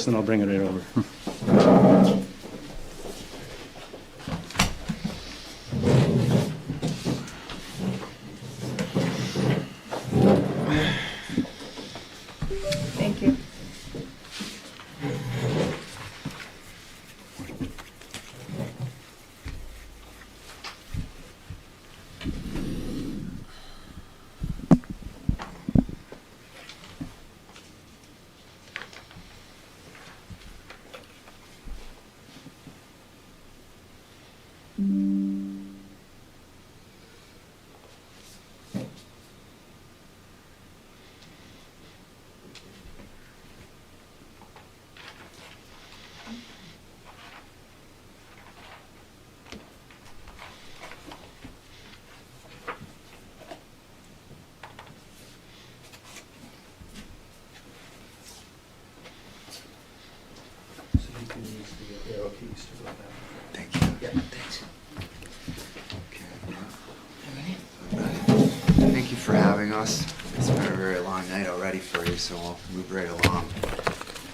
and I'll bring it right over. Thank you. Thank you. Yeah, thanks. Thank you for having us. It's been a very long night already for you, so we'll move right along.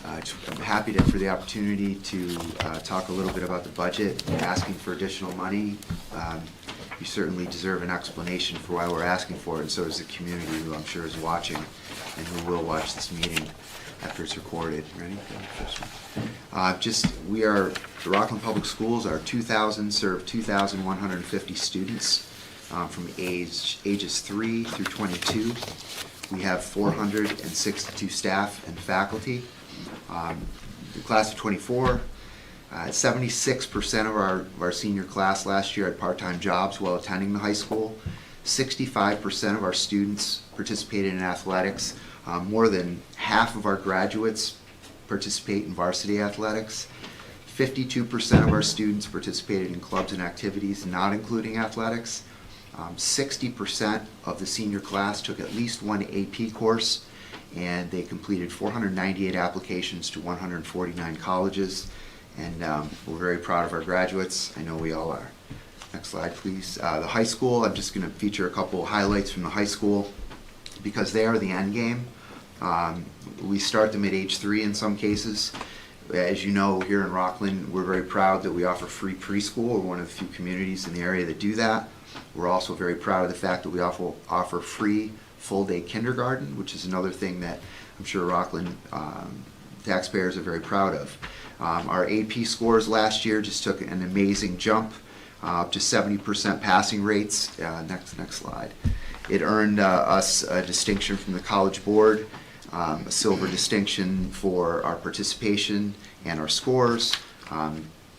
I'm happy for the opportunity to talk a little bit about the budget, asking for additional money. You certainly deserve an explanation for why we're asking for it, and so does the community, who I'm sure is watching and who will watch this meeting after it's recorded. Ready? Go, first one. We are, the Rockland Public Schools are 2,150 students from ages 3 through 22. We have 462 staff and faculty. The class of 24, 76% of our senior class last year had part-time jobs while attending the high school. 65% of our students participated in athletics. More than half of our graduates participate in varsity athletics. 52% of our students participated in clubs and activities, not including athletics. 60% of the senior class took at least one AP course, and they completed 498 applications to 149 colleges. And we're very proud of our graduates. I know we all are. Next slide, please. The high school, I'm just going to feature a couple highlights from the high school because they are the end game. We start them at age 3 in some cases. As you know, here in Rockland, we're very proud that we offer free preschool. We're one of the few communities in the area that do that. We're also very proud of the fact that we offer free full-day kindergarten, which is another thing that I'm sure Rockland taxpayers are very proud of. Our AP scores last year just took an amazing jump, up to 70% passing rates. Next slide. It earned us a distinction from the College Board, a silver distinction for our participation and our scores.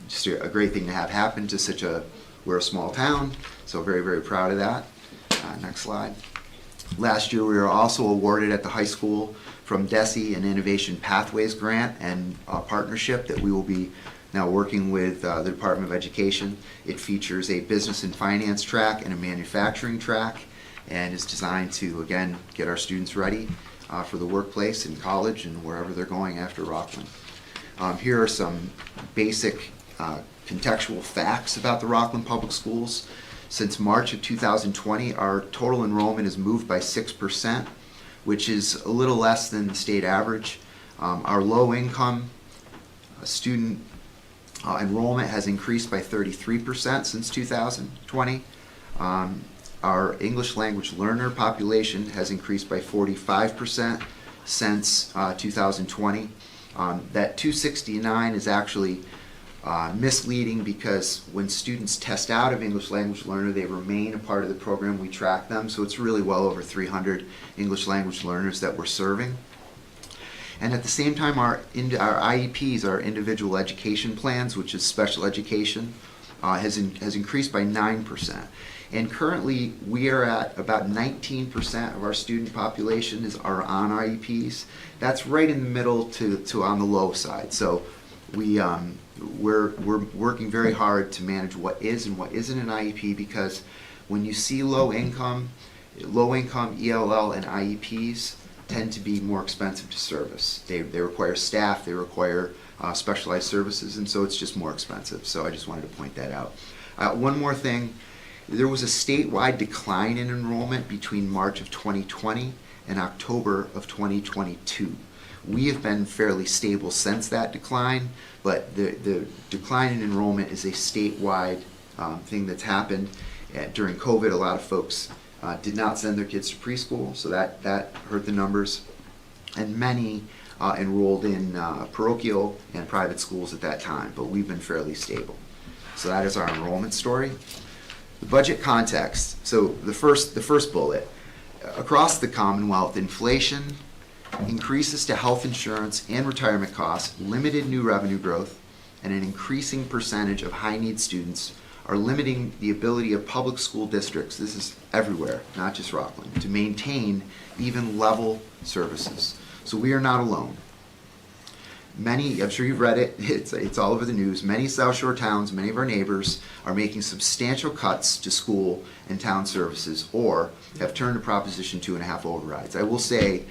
Just a great thing to have happen to we're a small town, so very, very proud of that. Next slide. Last year we were also awarded at the high school from DESE an Innovation Pathways grant and a partnership that we will be now working with the Department of Education. It features a business and finance track and a manufacturing track, and is designed to, again, get our students ready for the workplace in college and wherever they're going after Rockland. Here are some basic contextual facts about the Rockland Public Schools. Since March of 2020, our total enrollment has moved by 6%, which is a little less than the state average. Our low-income student enrollment has increased by 33% since 2020. Our English language learner population has increased by 45% since 2020. That 269 is actually misleading because when students test out of English language learner, they remain a part of the program. We track them, so it's really well over 300 English language learners that we're serving. And at the same time, our IEPs, our individual education plans, which is special education, has increased by 9%. And currently, we are at about 19% of our student population are on IEPs. That's right in the middle to on the low side. So we're working very hard to manage what is and what isn't an IEP, because when you see low income ELL and IEPs tend to be more expensive to service. They require staff, they require specialized services, and so it's just more expensive. So I just wanted to point that out. One more thing, there was a statewide decline in enrollment between March of 2020 and October of 2022. We have been fairly stable since that decline, but the decline in enrollment is a statewide thing that's happened. During COVID, a lot of folks did not send their kids to preschool, so that hurt the numbers. And many enrolled in parochial and private schools at that time, but we've been fairly stable. So that is our enrollment story. The budget context, so the first bullet, across the Commonwealth, inflation, increases to health insurance and retirement costs, limited new revenue growth, and an increasing percentage of high-need students are limiting the ability of public school districts, this is everywhere, not just Rockland, to maintain even level services. So we are not alone. Many, I'm sure you've read it, it's all over the news, many South Shore towns, many of our neighbors are making substantial cuts to school and town services or have turned to Proposition 2.5 overrides. I will say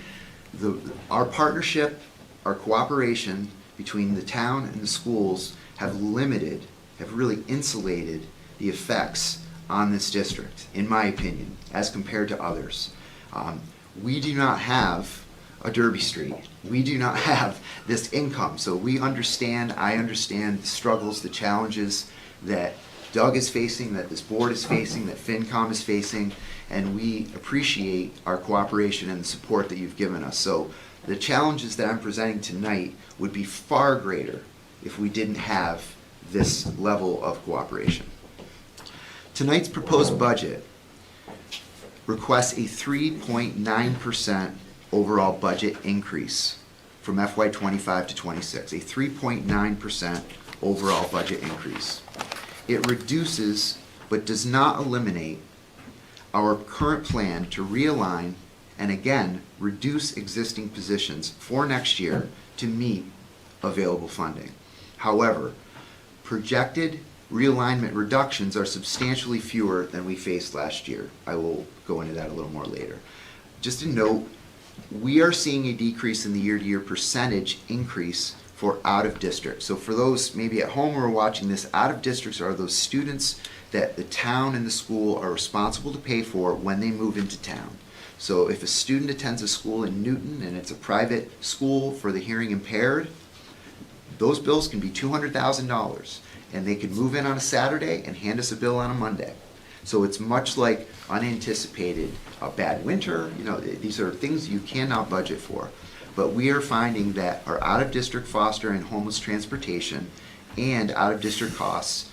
our partnership, our cooperation between the town and the schools have really insulated the effects on this district, in my opinion, as compared to others. We do not have a Derby Street. We do not have this income. So I understand the struggles, the challenges that Doug is facing, that this board is facing, that FinCom is facing, and we appreciate our cooperation and the support that you've given us. So the challenges that I'm presenting tonight would be far greater if we didn't have this level of cooperation. Tonight's proposed budget requests a 3.9% overall budget increase from FY25 to 26, a 3.9% overall budget increase. It reduces but does not eliminate our current plan to realign and again reduce existing positions for next year to meet available funding. However, projected realignment reductions are substantially fewer than we faced last year. I will go into that a little more later. Just a note, we are seeing a decrease in the year-to-year percentage increase for out-of-district. So for those maybe at home who are watching this, out-of-districts are those students that the town and the school are responsible to pay for when they move into town. So if a student attends a school in Newton and it's a private school for the hearing impaired, those bills can be $200,000, and they can move in on a Saturday and hand us a bill on a Monday. So it's much like unanticipated, a bad winter, these are things you cannot budget for. But we are finding that our out-of-district foster and homeless transportation and out-of-district costs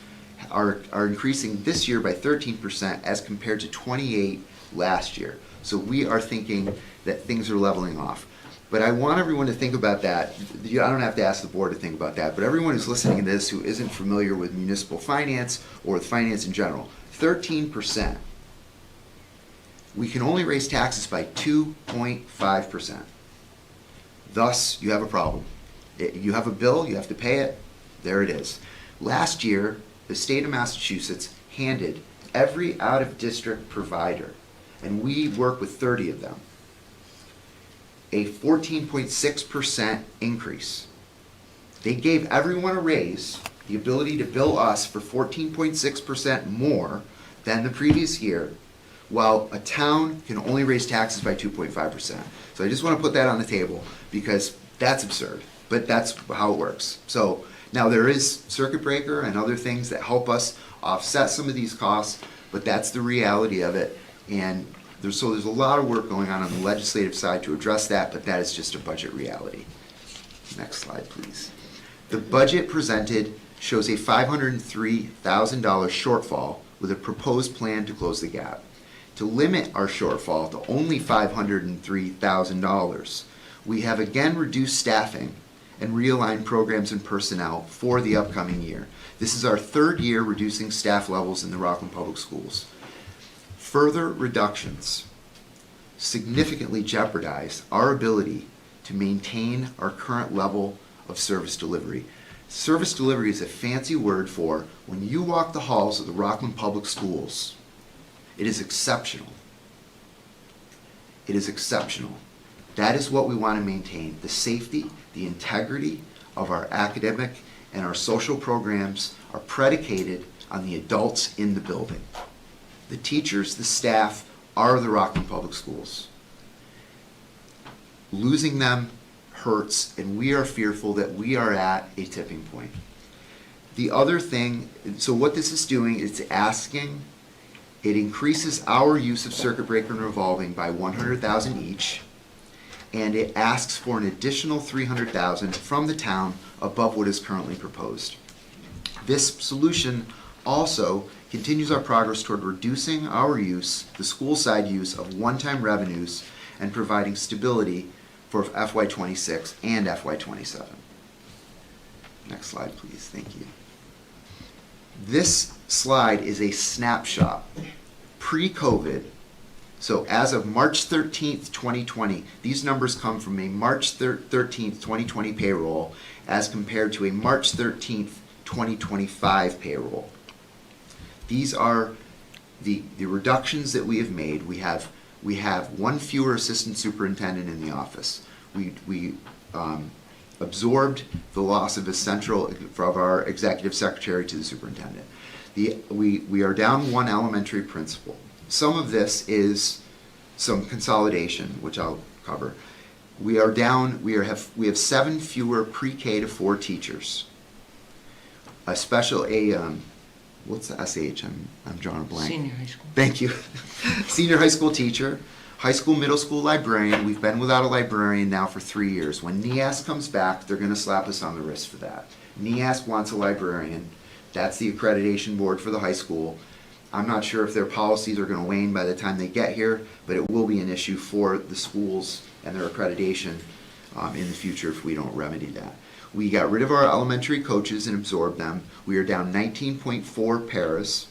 are increasing this year by 13% as compared to 28% last year. So we are thinking that things are leveling off. But I want everyone to think about that. I don't have to ask the board to think about that, but everyone who's listening to this who isn't familiar with municipal finance or with finance in general, 13%. We can only raise taxes by 2.5%. Thus, you have a problem. You have a bill, you have to pay it, there it is. Last year, the state of Massachusetts handed every out-of-district provider, and we work with 30 of them, a 14.6% increase. They gave everyone a raise, the ability to bill us for 14.6% more than the previous year, while a town can only raise taxes by 2.5%. So I just want to put that on the table because that's absurd, but that's how it works. So now there is circuit breaker and other things that help us offset some of these costs, but that's the reality of it. And there's a lot of work going on the legislative side to address that, but that is just a budget reality. Next slide, please. The budget presented shows a $503,000 shortfall with a proposed plan to close the gap. To limit our shortfall to only $503,000, we have again reduced staffing and realigned programs and personnel for the upcoming year. This is our third year reducing staff levels in the Rockland Public Schools. Further reductions significantly jeopardize our ability to maintain our current level of service delivery. Service delivery is a fancy word for when you walk the halls of the Rockland Public Schools, it is exceptional. It is exceptional. That is what we want to maintain. The safety, the integrity of our academic and our social programs are predicated on the adults in the building. The teachers, the staff are the Rockland Public Schools. Losing them hurts, and we are fearful that we are at a tipping point. The other thing, so what this is doing is asking, it increases our use of circuit breaker and revolving by 100,000 each, and it asks for an additional 300,000 from the town above what is currently proposed. This solution also continues our progress toward reducing our use, the school side use, of one-time revenues and providing stability for FY26 and FY27. Next slide, please. Thank you. This slide is a snapshot pre-COVID. So as of March 13th, 2020, these numbers come from a March 13th, 2020 payroll as compared to a March 13th, 2025 payroll. These are the reductions that we have made. We have one fewer assistant superintendent in the office. We absorbed the loss of our executive secretary to the superintendent. We are down one elementary principal. Some of this is some consolidation, which I'll cover. We have 7 fewer pre-K to 4 teachers. What's the SH? I'm drawing a blank. Senior high school. Thank you. Senior high school teacher, high school, middle school librarian. We've been without a librarian now for 3 years. When NEAS comes back, they're going to slap us on the wrist for that. NEAS wants a librarian. That's the accreditation board for the high school. I'm not sure if their policies are going to wane by the time they get here, but it will be an issue for the schools and their accreditation in the future if we don't remedy that. We got rid of our elementary coaches and absorbed them. We are down 19.4 paras.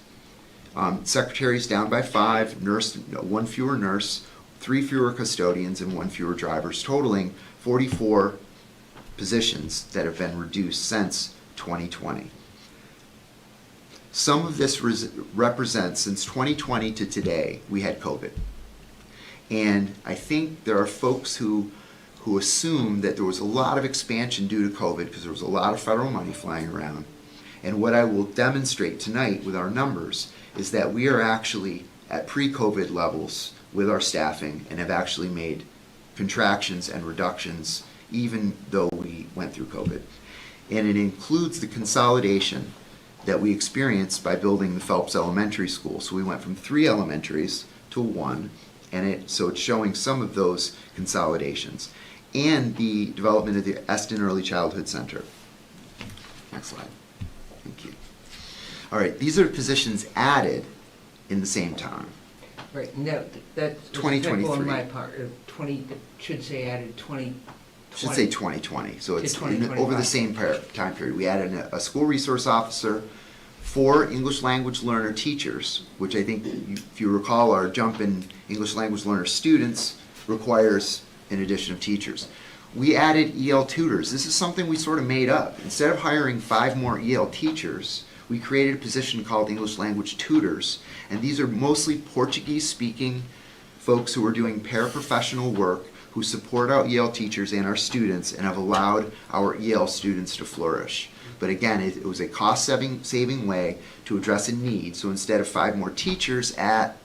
Secretaries down by 5, nurse, 1 fewer nurse, 3 fewer custodians, and 1 fewer drivers, totaling 44 positions that have been reduced since 2020. Some of this represents, since 2020 to today, we had COVID. And I think there are folks who assume that there was a lot of expansion due to COVID because there was a lot of federal money flying around. And what I will demonstrate tonight with our numbers is that we are actually at pre-COVID levels with our staffing and have actually made contractions and reductions even though we went through COVID. And it includes the consolidation that we experienced by building the Phelps Elementary School. So we went from 3 elementaries to 1, and so it's showing some of those consolidations. And the development of the Eston Early Childhood Center. Next slide. Thank you. All right, these are positions added in the same time. Right, no, that's 2023. on my part. 20, it should say added 20. Should say 2020. So it's To 2025. over the same time period. We added a school resource officer, 4 English language learner teachers, which I think, if you recall, our jump in English language learner students requires an addition of teachers. We added EL tutors. This is something we sort of made up. Instead of hiring 5 more EL teachers, we created a position called English language tutors, and these are mostly Portuguese-speaking folks who are doing paraprofessional work who support our EL teachers and our students and have allowed our EL students to flourish. But again, it was a cost-saving way to address a need. So instead of 5 more teachers at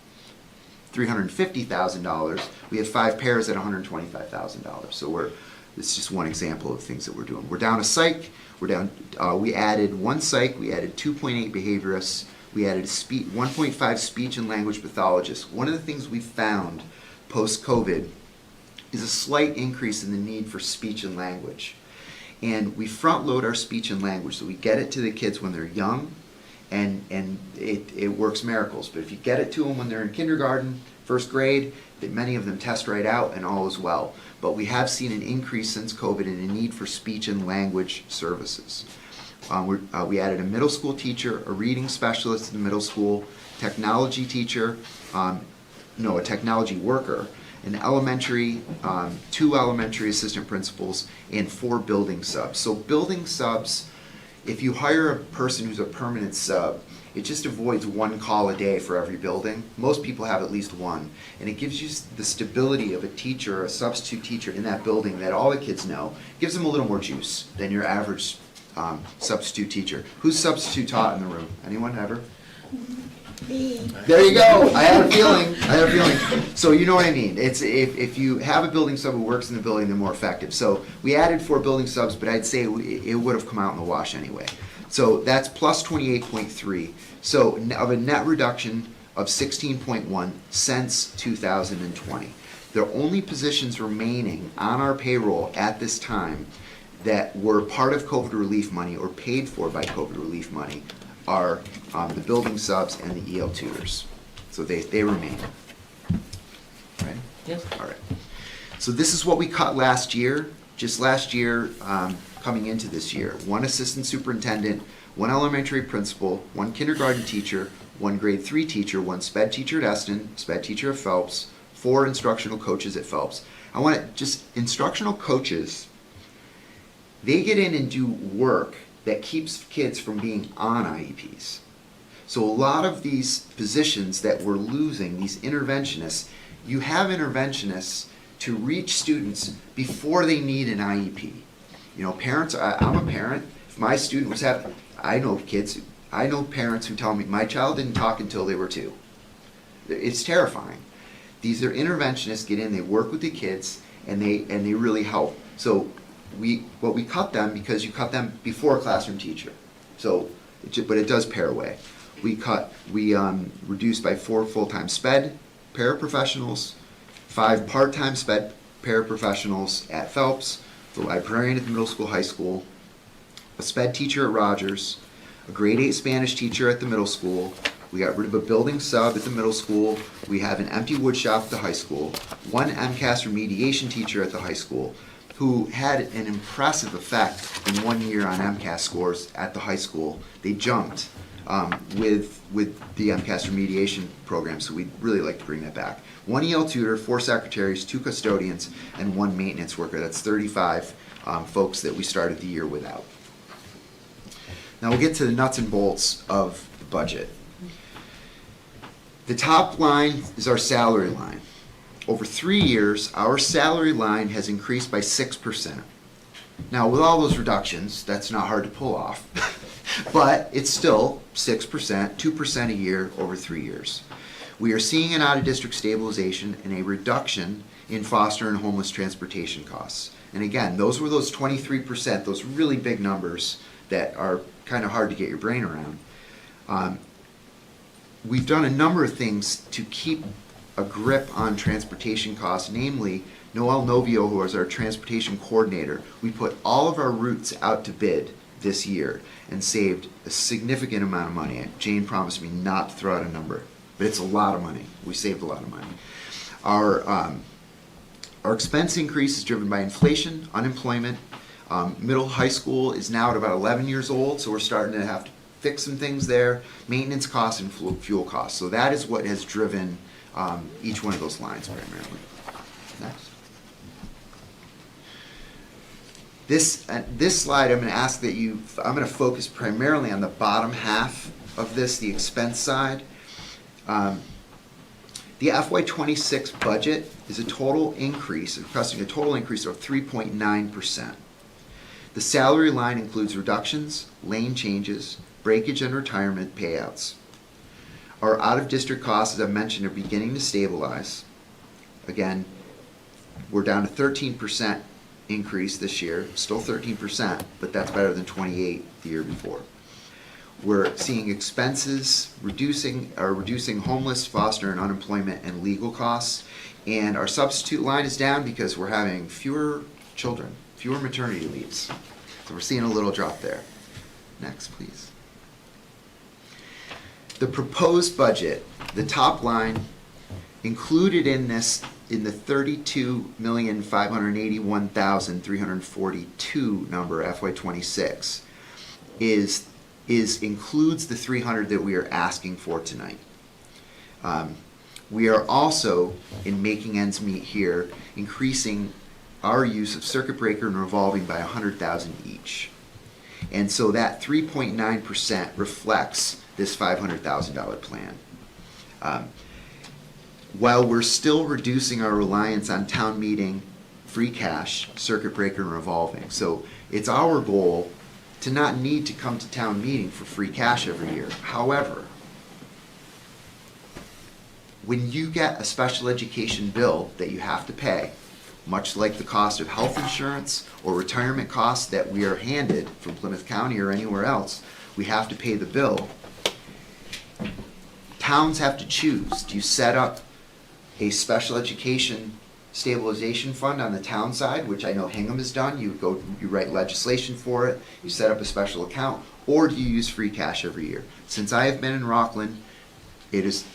$350,000, we have 5 pairs at $125,000. So it's just one example of things that we're doing. We're down a psych. We added 1 psych. We added 2.8 behaviorists. We added 1.5 speech and language pathologists. One of the things we found post-COVID is a slight increase in the need for speech and language. And we front load our speech and language, so we get it to the kids when they're young, and it works miracles. But if you get it to them when they're in kindergarten, 1st grade, many of them test right out and all is well. But we have seen an increase since COVID in a need for speech and language services. We added a middle school teacher, a reading specialist in the middle school, technology teacher, a technology worker, an elementary, 2 elementary assistant principals, and 4 building subs. So building subs, if you hire a person who's a permanent sub, it just avoids 1 call a day for every building. Most people have at least 1. And it gives you the stability of a teacher, a substitute teacher in that building that all the kids know. It gives them a little more juice than your average substitute teacher. Who's substitute taught in the room? Anyone ever? There you go. I had a feeling. So you know what I mean. It's if you have a building sub who works in the building, they're more effective. So we added 4 building subs, but I'd say it would have come out in the wash anyway. So that's plus 28.3. So of a net reduction of 16.1 since 2020. The only positions remaining on our payroll at this time that were part of COVID relief money or paid for by COVID relief money are the building subs and the EL tutors. So they remain. Right? Yes. All right. So this is what we cut last year. Just last year, coming into this year. 1 assistant superintendent, 1 elementary principal, 1 kindergarten teacher, 1 grade 3 teacher, 1 sped teacher at Eston, sped teacher at Phelps, 4 instructional coaches at Phelps. I want to just, instructional coaches, they get in and do work that keeps kids from being on IEPs. So a lot of these positions that we're losing, these interventionists, you have interventionists to reach students before they need an IEP. You know, parents, I'm a parent. If my student was having, I know parents who tell me, my child didn't talk until they were 2. It's terrifying. These are interventionists, get in, they work with the kids, and they really help. So we cut them because you cut them before a classroom teacher. So, but it does pair away. We reduced by 4 full-time sped paraprofessionals, 5 part-time sped paraprofessionals at Phelps, the librarian at the middle school, high school, a sped teacher at Rogers, a grade 8 Spanish teacher at the middle school. We got rid of a building sub at the middle school. We have an empty wood shop at the high school, 1 MCAS remediation teacher at the high school, who had an impressive effect in 1 year on MCAS scores at the high school. They jumped with the MCAS remediation program, so we'd really like to bring that back. 1 EL tutor, 4 secretaries, 2 custodians, and 1 maintenance worker. That's 35 folks that we started the year without. Now we'll get to the nuts and bolts of the budget. The top line is our salary line. Over 3 years, our salary line has increased by 6%. Now, with all those reductions, that's not hard to pull off, but it's still 6%, 2% a year over 3 years. We are seeing an out-of-district stabilization and a reduction in foster and homeless transportation costs. And again, those were those 23%, those really big numbers that are kind of hard to get your brain around. We've done a number of things to keep a grip on transportation costs, namely Noel Novio, who is our transportation coordinator. We put all of our routes out to bid this year and saved a significant amount of money. Jane promised me not to throw out a number, but it's a lot of money. We saved a lot of money. Our expense increase is driven by inflation, unemployment. Middle high school is now at about 11 years old, so we're starting to have to fix some things there. Maintenance costs and fuel costs. So that is what has driven each one of those lines primarily. Next. This slide, I'm going to ask that I'm going to focus primarily on the bottom half of this, the expense side. The FY26 budget is requesting a total increase of 3.9%. The salary line includes reductions, lane changes, breakage and retirement payouts. Our out-of-district costs, as I mentioned, are beginning to stabilize. Again, we're down to 13% increase this year, still 13%, but that's better than 28% the year before. We're seeing expenses reducing homeless, foster, and unemployment and legal costs. And our substitute line is down because we're having fewer children, fewer maternity leaves. So we're seeing a little drop there. Next, please. The proposed budget, the top line, included in this, in the $32,581,342 number, FY26, includes the 300 that we are asking for tonight. We are also, in making ends meet here, increasing our use of circuit breaker and revolving by 100,000 each. And so that 3.9% reflects this $500,000 plan. While we're still reducing our reliance on town meeting, free cash, circuit breaker, and revolving. So it's our goal to not need to come to town meeting for free cash every year. However, when you get a special education bill that you have to pay, much like the cost of health insurance or retirement costs that we are handed from Plymouth County or anywhere else, we have to pay the bill. Towns have to choose. Do you set up a special education stabilization fund on the town side, which I know Hingham has done? You write legislation for it, you set up a special account, or do you use free cash every year? Since I have been in Rockland,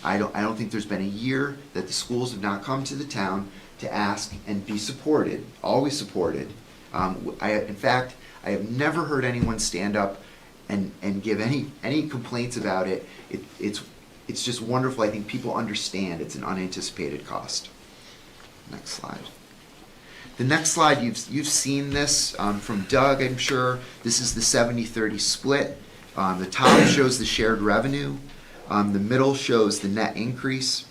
I don't think there's been a year that the schools have not come to the town to ask and be supported, always supported. In fact, I have never heard anyone stand up and give any complaints about it. It's just wonderful. I think people understand it's an unanticipated cost. Next slide. The next slide, you've seen this from Doug, I'm sure. This is the 70-30 split. The top shows the shared revenue. The middle shows the net increase.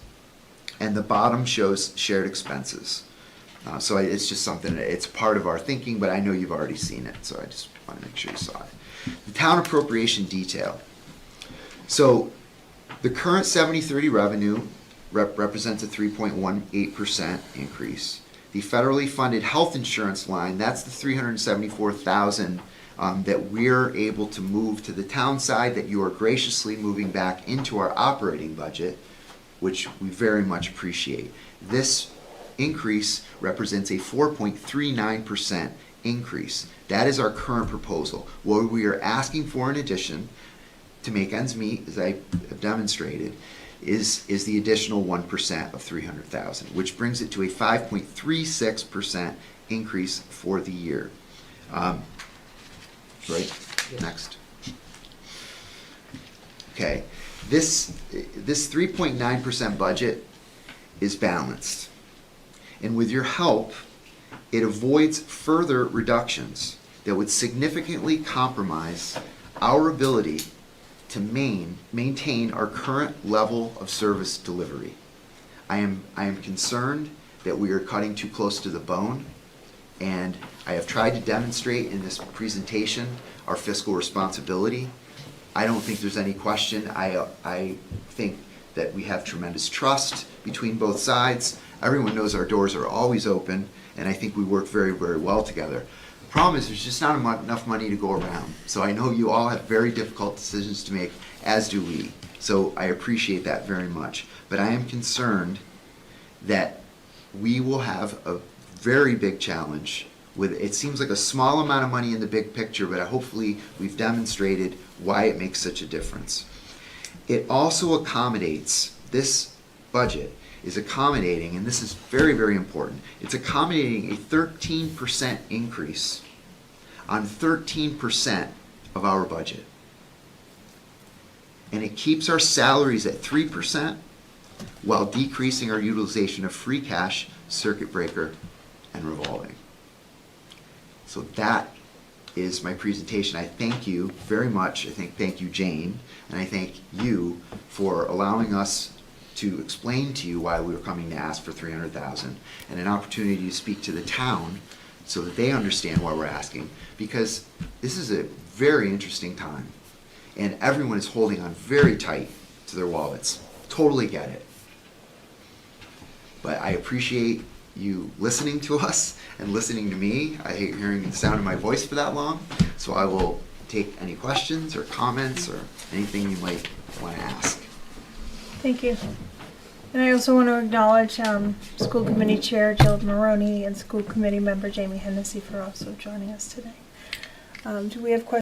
And the bottom shows shared expenses. So it's just something, it's part of our thinking, but I know you've already seen it, so I just want to make sure you saw it. The town appropriation detail. So the current 70-30 revenue represents a 3.18% increase. The federally funded health insurance line, that's the $374,000 that we're able to move to the town side, that you are graciously moving back into our operating budget, which we very much appreciate. This increase represents a 4.39% increase. That is our current proposal. What we are asking for in addition to make ends meet, as I have demonstrated, is the additional 1% of $300,000, which brings it to a 5.36% increase for the year. Right? Yes. Next. Okay. This 3.9% budget is balanced. And with your help, it avoids further reductions that would significantly compromise our ability to maintain our current level of service delivery. I am concerned that we are cutting too close to the bone, and I have tried to demonstrate in this presentation our fiscal responsibility. I don't think there's any question. I think that we have tremendous trust between both sides. Everyone knows our doors are always open, and I think we work very, very well together. The problem is there's just not enough money to go around. So I know you all have very difficult decisions to make, as do we. So I appreciate that very much. But I am concerned that we will have a very big challenge with, it seems like a small amount of money in the big picture, but hopefully we've demonstrated why it makes such a difference. It also accommodates, this budget is accommodating, and this is very, very important, it's accommodating a 13% increase on 13% of our budget. And it keeps our salaries at 3% while decreasing our utilization of free cash, circuit breaker, and revolving. So that is my presentation. I thank you very much. Thank you, Jane, and I thank you for allowing us to explain to you why we were coming to ask for $300,000 and an opportunity to speak to the town so that they understand why we're asking, because this is a very interesting time and everyone is holding on very tight to their wallets. Totally get it. But I appreciate you listening to us and listening to me. I hate hearing the sound of my voice for that long, so I will take any questions or comments or anything you might want to ask. Thank you. And I also want to acknowledge School Committee Chair Jill Maroney and School Committee Member Jamie Hennessy for also joining us today. Do we have questions?